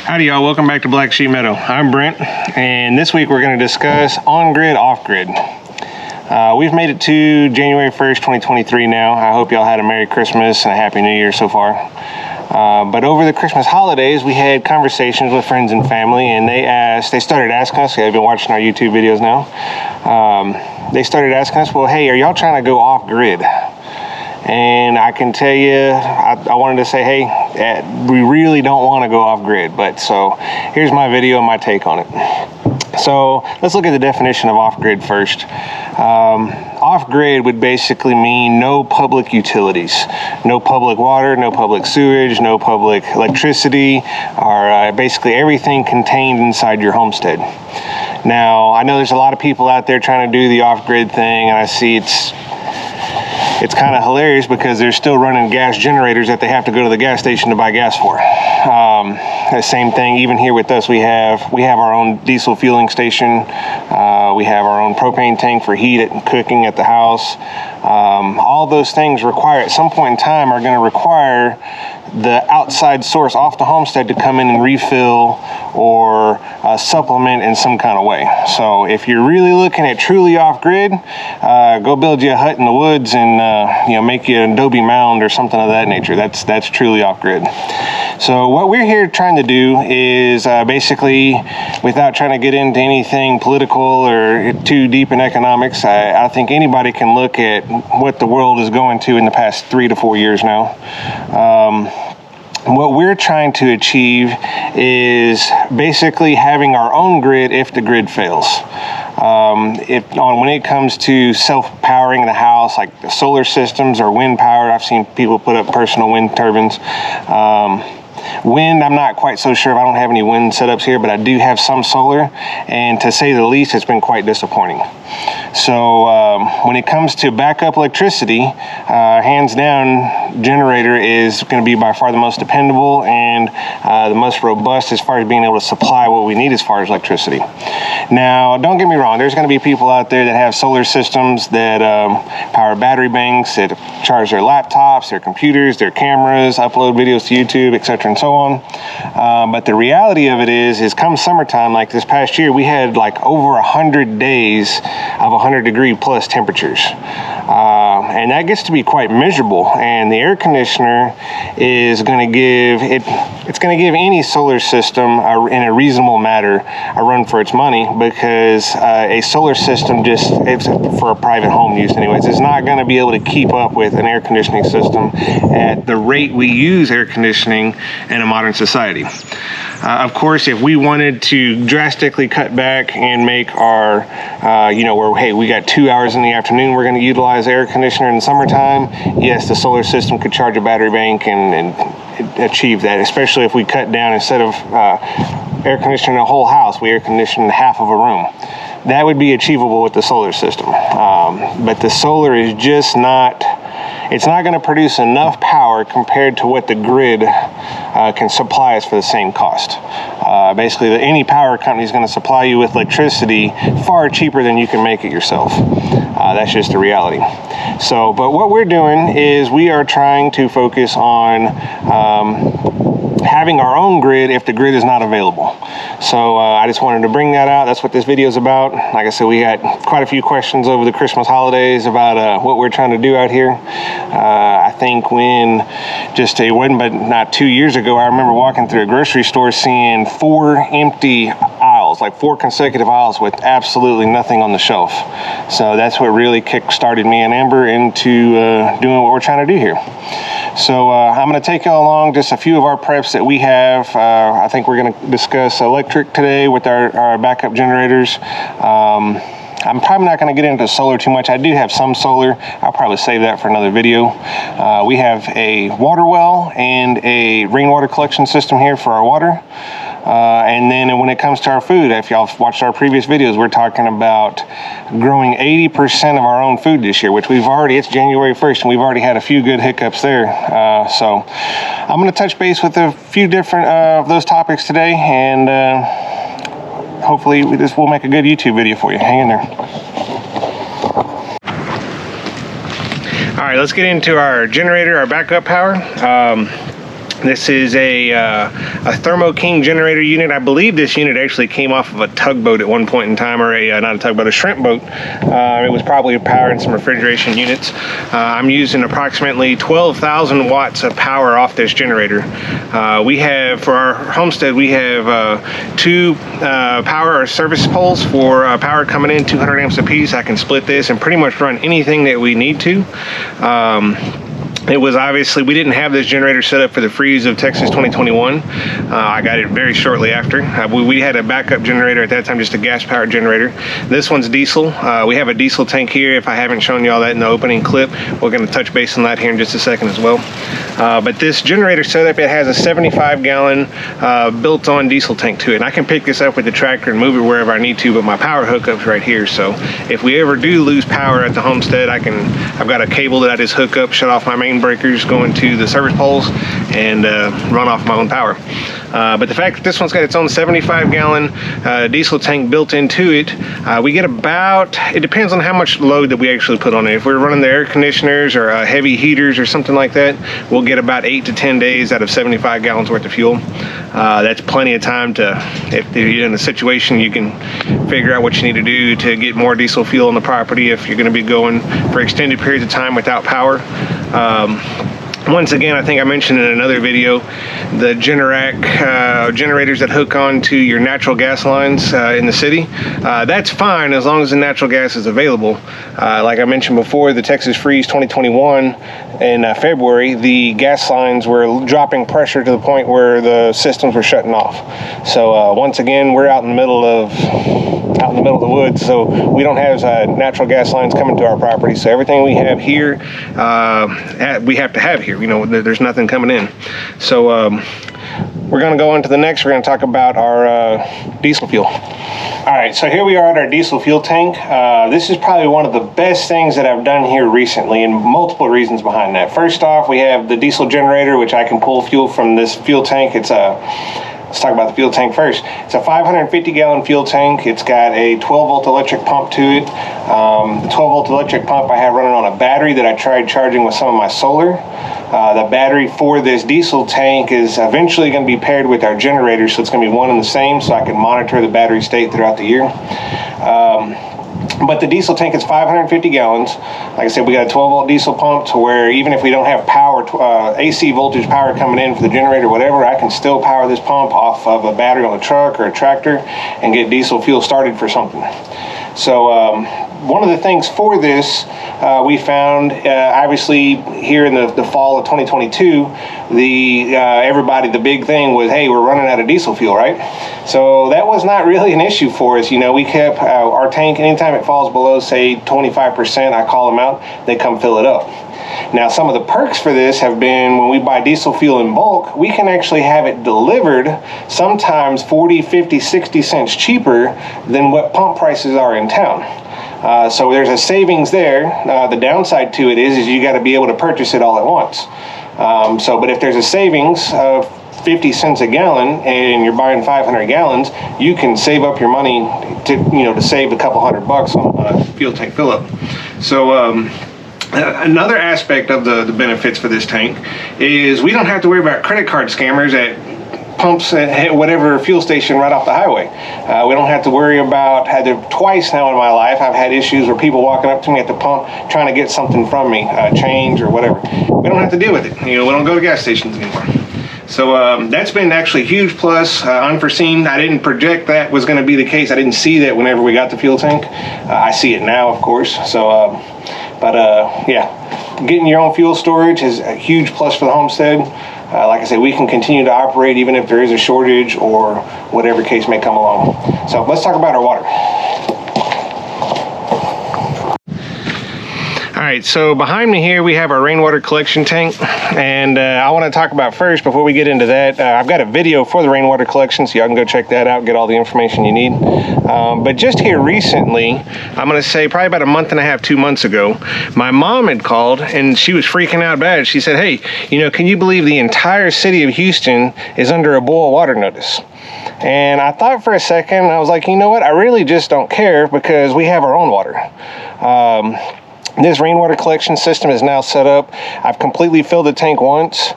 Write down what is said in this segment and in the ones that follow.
Howdy y'all, welcome back to Black Sheep Meadow. I'm Brent, and this week we're going to discuss on-grid, off-grid. We've made it to January 1st, 2023 now. I hope y'all had a Merry Christmas and a Happy New Year so far. But over the Christmas holidays, we had conversations with friends and family, and they started asking us, they've been watching our YouTube videos now, they started asking us, well, hey, are y'all trying to go off-grid? And I can tell you, I wanted to say, hey, we really don't want to go off grid. But so here's my video and my take on it. So let's look at the definition of off grid first. Off grid would basically mean no public utilities, no public water, no public sewage, no public electricity, or basically everything contained inside your homestead. Now, I know there's a lot of people out there trying to do the off grid thing, and I see it's kind of hilarious because they're still running gas generators that they have to go to the gas station to buy gas for. The same thing, even here with us, we have our own diesel fueling station. We have our own propane tank for heat and cooking at the house. All those things at some point in time are going to require the outside source off the homestead to come in and refill or supplement in some kind of way. So if you're really looking at truly off grid, go build you a hut in the woods and make you an adobe mound or something of that nature. That's truly off grid. So what we're here trying to do is basically, without trying to get into anything political or too deep in economics, I think anybody can look at what the world is going to in the past 3 to 4 years now. What we're trying to achieve is basically having our own grid if the grid fails. When it comes to self-powering the house, like the solar systems or wind power, I've seen people put up personal wind turbines. Wind, I'm not quite so sure. I don't have any wind setups here, but I do have some solar, and to say the least, it's been quite disappointing. So when it comes to backup electricity, hands down, generator is going to be by far the most dependable and the most robust as far as being able to supply what we need as far as electricity. Now, don't get me wrong, there's going to be people out there that have solar systems that power battery banks, that charge their laptops, their computers, their cameras, upload videos to YouTube, etc. and so on. But the reality of it is come summertime, like this past year, we had like over 100 days of 100-degree plus temperatures. And that gets to be quite miserable. And the air conditioner is going to give any solar system in a reasonable manner a run for its money, because a solar system, it's for a private home use anyways, is not going to be able to keep up with an air conditioning system at the rate we use air conditioning in a modern society. Of course, if we wanted to drastically cut back and make our, we got 2 hours in the afternoon, we're going to utilize air conditioner in the summertime, yes, the solar system could charge a battery bank and achieve that, especially if we cut down, instead of air conditioning a whole house, we air condition half of a room. That would be achievable with the solar system. But the solar is just it's not going to produce enough power compared to what the grid can supply us for the same cost. Basically, any power company is going to supply you with electricity far cheaper than you can make it yourself. That's just the reality. So, but what we're doing is we are trying to focus on having our own grid if the grid is not available. So I just wanted to bring that out. That's what this video is about. Like I said, we got quite a few questions over the Christmas holidays about what we're trying to do out here. I think but not 2 years ago, I remember walking through a grocery store seeing 4 empty aisles, like 4 consecutive aisles with absolutely nothing on the shelf. So that's what really kick-started me and Amber into doing what we're trying to do here. So I'm going to take you along just a few of our preps that we have. I think we're going to discuss electric today with our backup generators. I'm probably not going to get into solar too much. I do have some solar. I'll probably save that for another video. We have a water well and a rainwater collection system here for our water. And then when it comes to our food, if y'all watched our previous videos, we're talking about growing 80% of our own food this year, which it's January 1st, and we've already had a few good hiccups there. So I'm going to touch base with a few different of those topics today, and hopefully we'll make a good YouTube video for you. Hang in there. All right, let's get into our generator, our backup power. This is a Thermo King generator unit. I believe this unit actually came off of a tugboat at one point in time, or not a tugboat, a shrimp boat. It was probably powering some refrigeration units. I'm using approximately 12,000 watts of power off this generator. We have, for our homestead, we have 2 power or service poles for power coming in, 200 amps apiece. I can split this and pretty much run anything that we need to. It was obviously, we didn't have this generator set up for the freeze of Texas 2021. I got it very shortly after. We had a backup generator at that time, just a gas-powered generator. This one's diesel. We have a diesel tank here. If I haven't shown you all that in the opening clip, we're going to touch base on that here in just a second as well. But this generator setup, it has a 75-gallon built-on diesel tank to it. And I can pick this up with the tractor and move it wherever I need to, but my power hookup's right here. So if we ever do lose power at the homestead, I've got a cable that I just hook up, shut off my main breakers, going to the service poles, and run off my own power. But the fact that this one's got its own 75-gallon diesel tank built into it, we get about, it depends on how much load that we actually put on it. If we're running the air conditioners or heavy heaters or something like that, we'll get about 8 to 10 days out of 75 gallons worth of fuel. That's plenty of time to, if you're in a situation, you can figure out what you need to do to get more diesel fuel on the property if you're going to be going for extended periods of time without power. Once again, I think I mentioned in another video, the Generac generators that hook onto your natural gas lines in the city. That's fine as long as the natural gas is available. Like I mentioned before, the Texas Freeze 2021 in February, the gas lines were dropping pressure to the point where the systems were shutting off. So once again, we're out in the middle of the woods, so we don't have natural gas lines coming to our property. So everything we have here, we have to have here. You know, there's nothing coming in. So we're going to go on to the next. We're going to talk about our diesel fuel. All right, so here we are at our diesel fuel tank. This is probably one of the best things that I've done here recently, and multiple reasons behind that. First off, we have the diesel generator, which I can pull fuel from this fuel tank. Let's talk about the fuel tank first. It's a 550-gallon fuel tank. It's got a 12-volt electric pump to it. The 12-volt electric pump I have running on a battery that I tried charging with some of my solar. The battery for this diesel tank is eventually going to be paired with our generator, so it's going to be one and the same, so I can monitor the battery state throughout the year. But the diesel tank is 550 gallons. Like I said, we got a 12-volt diesel pump to where even if we don't have power, AC voltage power coming in for the generator, whatever, I can still power this pump off of a battery on a truck or a tractor and get diesel fuel started for something. So one of the things for this, we found, obviously here in the fall of 2022, the big thing was, hey, we're running out of diesel fuel, right? So that was not really an issue for us. You know, we kept our tank, anytime it falls below, say 25%, I call them out, they come fill it up. Now, some of the perks for this have been when we buy diesel fuel in bulk, we can actually have it delivered sometimes 40, 50, 60 cents cheaper than what pump prices are in town. So there's a savings there. The downside to it is you got to be able to purchase it all at once. But if there's a savings of 50 cents a gallon and you're buying 500 gallons, you can save up your money to save a couple $100 on a fuel tank fill up. So another aspect of the benefits for this tank is we don't have to worry about credit card scammers at pumps at whatever fuel station right off the highway. We don't have to worry about, twice now in my life, I've had issues where people walking up to me at the pump trying to get something from me, change or whatever. We don't have to deal with it. We don't go to gas stations anymore. So that's been actually a huge plus, unforeseen. I didn't project that was going to be the case. I didn't see that whenever we got the fuel tank. I see it now, of course. So, yeah, getting your own fuel storage is a huge plus for the homestead. Like I said, we can continue to operate even if there is a shortage or whatever case may come along. So let's talk about our water. All right, so behind me here, we have our rainwater collection tank. And I want to talk about first, before we get into that, I've got a video for the rainwater collection, so y'all can go check that out, get all the information you need. But just here recently, I'm going to say probably about a month and a half, 2 months ago, my mom had called and she was freaking out bad. She said, hey, can you believe the entire city of Houston is under a boil water notice? And I thought for a second, I was like, you know what? I really just don't care because we have our own water. This rainwater collection system is now set up. I've completely filled the tank once,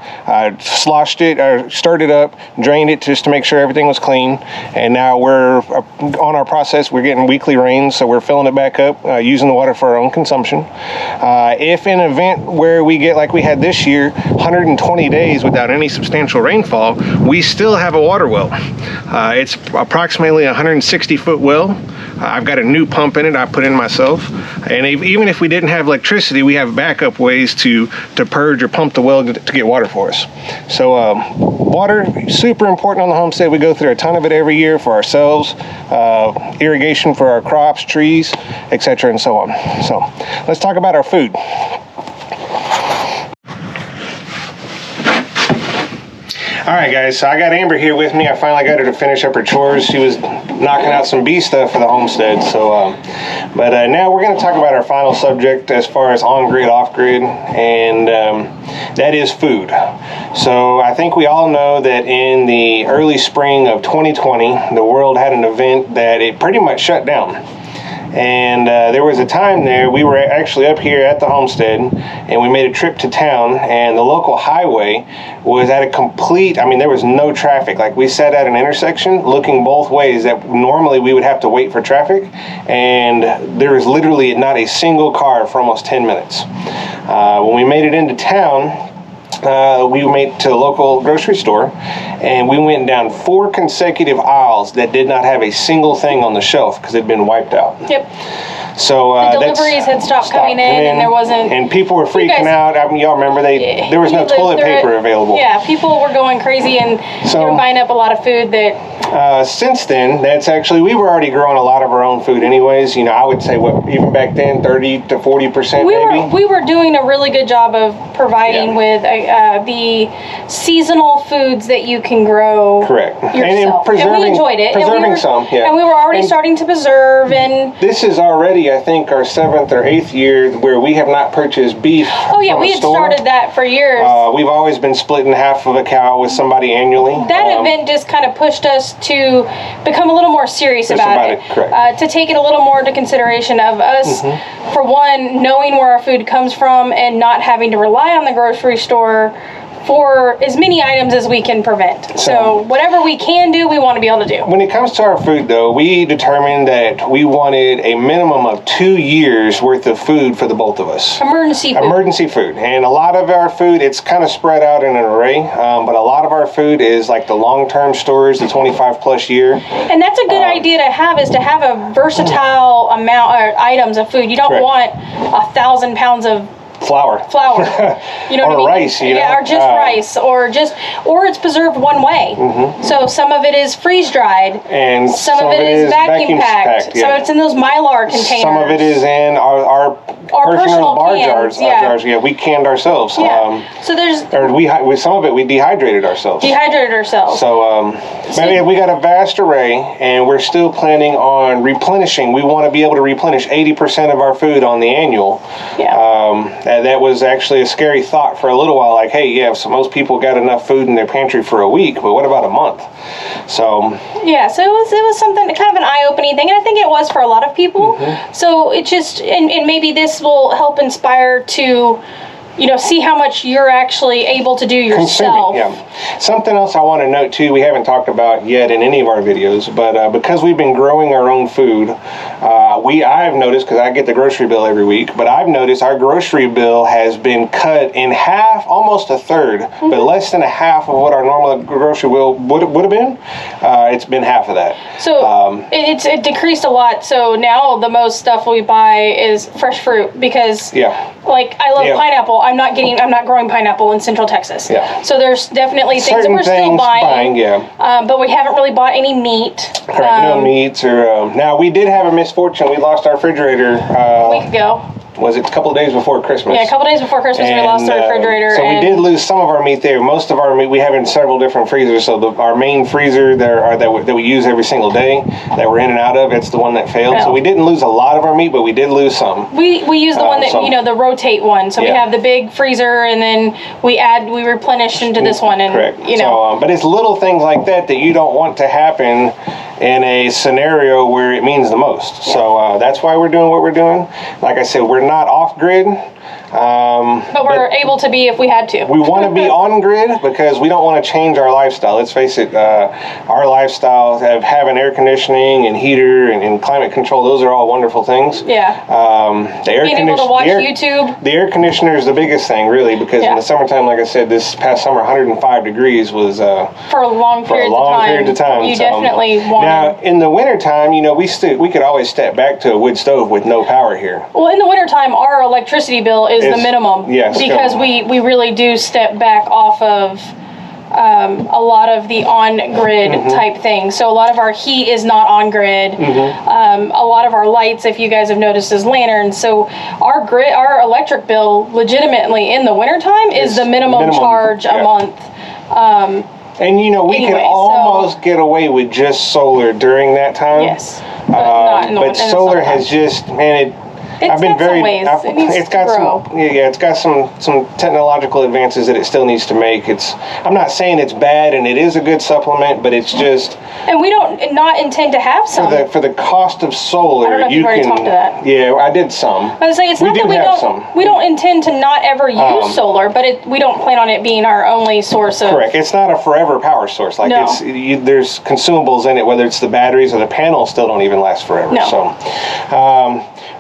sloshed it, started up, drained it just to make sure everything was clean. And now we're on our process. We're getting weekly rains, so we're filling it back up, using the water for our own consumption. If in an event where we get, like we had this year, 120 days without any substantial rainfall, we still have a water well. It's approximately a 160-foot well. I've got a new pump in it I put in myself. And even if we didn't have electricity, we have backup ways to purge or pump the well to get water for us. So water, super important on the homestead. We go through a ton of it every year for ourselves, irrigation for our crops, trees, etc., and so on. So let's talk about our food. All right, guys, so I got Amber here with me. I finally got her to finish up her chores. She was knocking out some bee stuff for the homestead. So, but now we're going to talk about our final subject as far as on-grid, off-grid, and that is food. So I think we all know that in the early spring of 2020, the world had an event that it pretty much shut down. And there was a time there, we were actually up here at the homestead, and we made a trip to town, and the local highway was at a complete, I mean, there was no traffic. Like, we sat at an intersection looking both ways that normally we would have to wait for traffic, and there was literally not a single car for almost 10 minutes. When we made it into town, we made to a local grocery store, and we went down 4 consecutive aisles that did not have a single thing on the shelf because it had been wiped out. Yep. So the deliveries had stopped coming in, and there wasn't. And people were freaking out. I mean, y'all remember there was no toilet paper available. Yeah, people were going crazy, and they were buying up a lot of food that. Since then, we were already growing a lot of our own food, anyways. You know, I would say even back then, 30 to 40% maybe. We were doing a really good job of providing with the seasonal foods that you can grow. Correct. Yourself. And we enjoyed it. Preserving some, yeah. And we were already starting to preserve. And this is already, I think, our 7th or 8th year where we have not purchased beef. Oh yeah, we had started that for years. We've always been splitting half of a cow with somebody annually. That event just kind of pushed us to become a little more serious about it. Correct. To take it a little more into consideration of us, for one, knowing where our food comes from and not having to rely on the grocery store for as many items as we can prevent. So whatever we can do, we want to be able to do. When it comes to our food, though, we determined that we wanted a minimum of 2 years worth of food for the both of us. Emergency food. And a lot of our food, it's kind of spread out in an array, but a lot of our food is like the long-term storage, the 25 plus year. And that's a good idea to have, is to have a versatile amount of items of food. You don't want 1,000 pounds of flour. You know what I mean? Rice, or just rice, or it's preserved one way. So some of it is freeze dried, and some of it is vacuum packed. Some of it's in those Mylar containers. Some of it is in our personal bar cans, jars. Yeah, we canned ourselves. So there's some of it we dehydrated ourselves. So maybe we got a vast array, and we're still planning on replenishing. We want to be able to replenish 80% of our food on the annual. That was actually a scary thought for a little while. Like, hey, so most people got enough food in their pantry for a week, but what about a month? So so it was something kind of an eye-opening thing, and I think it was for a lot of people. So it just and maybe this will help inspire to see how much you're actually able to do yourself. Something else I want to note too, we haven't talked about yet in any of our videos, but because we've been growing our own food, I've noticed, because I get the grocery bill every week, but I've noticed our grocery bill has been cut in half, almost a third, but less than a half of what our normal grocery bill would have been. It's been half of that. So it decreased a lot. So now the most stuff we buy is fresh fruit, because like I love pineapple. I'm not growing pineapple in Central Texas. So there's definitely things that we're still buying. But we haven't really bought any meat. No meats or now we did have a misfortune. We lost our refrigerator a week ago. Was it a couple of days before Christmas? Yeah, a couple of days before Christmas, we lost our refrigerator. So we did lose some of our meat there. Most of our meat we have in several different freezers. So our main freezer that we use every single day, that we're in and out of, it's the one that failed. So we didn't lose a lot of our meat, but we did lose some. We use the one that the rotate one. So we have the big freezer, and then we replenish into this one, and Correct. But it's little things like that you don't want to happen. in a scenario where it means the most. So that's why we're doing what we're doing. Like I said, we're not off grid. But we're able to be if we had to. We want to be on grid because we don't want to change our lifestyle. Let's face it, our lifestyle of having air conditioning and heater and climate control, those are all wonderful things. Yeah. Being able to watch YouTube. The air conditioner is the biggest thing, really, because in the summertime, like I said, this past summer, 105 degrees was for a long period of time. You definitely want. Now, in the wintertime, you know, we could always step back to a wood stove with no power here. Well, in the wintertime, our electricity bill is the minimum. Yes. Because we really do step back off of a lot of the on-grid type things. So a lot of our heat is not on-grid. A lot of our lights, if you guys have noticed, is lanterns. So our electric bill, legitimately in the wintertime, is the minimum charge a month. And you know, we can almost get away with just solar during that time. Yes. But solar has just, man, it's got some technological advances that it still needs to make. I'm not saying it's bad, and it is a good supplement, but it's just. And we don't not intend to have some. For the cost of solar, I don't know if you've already talked to that. Yeah, I did some. I was saying it's not that we don't intend to not ever use solar, but we don't plan on it being our only source of. Correct. It's not a forever power source. Like there's consumables in it, whether it's the batteries or the panels, still don't even last forever. No. So.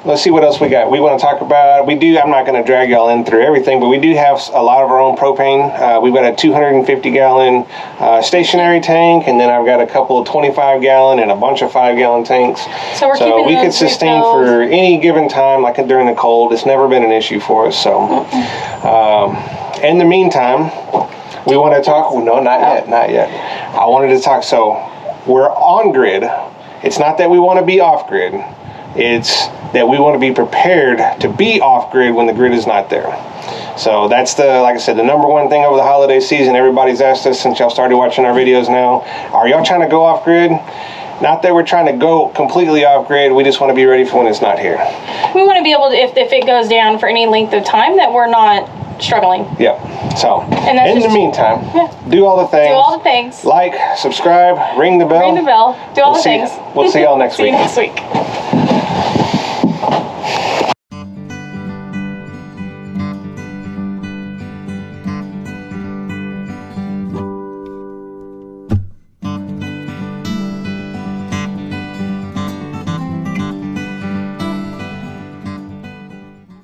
Let's see what else we got. We want to talk about, I'm not going to drag y'all in through everything, but we do have a lot of our own propane. We've got a 250-gallon stationary tank, and then I've got a couple of 25-gallon and a bunch of 5-gallon tanks. So we could sustain for any given time, like during the cold. It's never been an issue for us. So, in the meantime, we want to talk. No, not yet. I wanted to talk. So, we're on grid. It's not that we want to be off grid. It's that we want to be prepared to be off grid when the grid is not there. So that's like I said, the number one thing over the holiday season. Everybody's asked us since y'all started watching our videos now, are y'all trying to go off grid? Not that we're trying to go completely off grid. We just want to be ready for when it's not here. We want to be able to, if it goes down for any length of time, that we're not struggling. Yep. So, in the meantime, do all the things. Do all the things. Like, subscribe, ring the bell. Ring the bell. Do all the things. We'll see y'all next week. See you next week.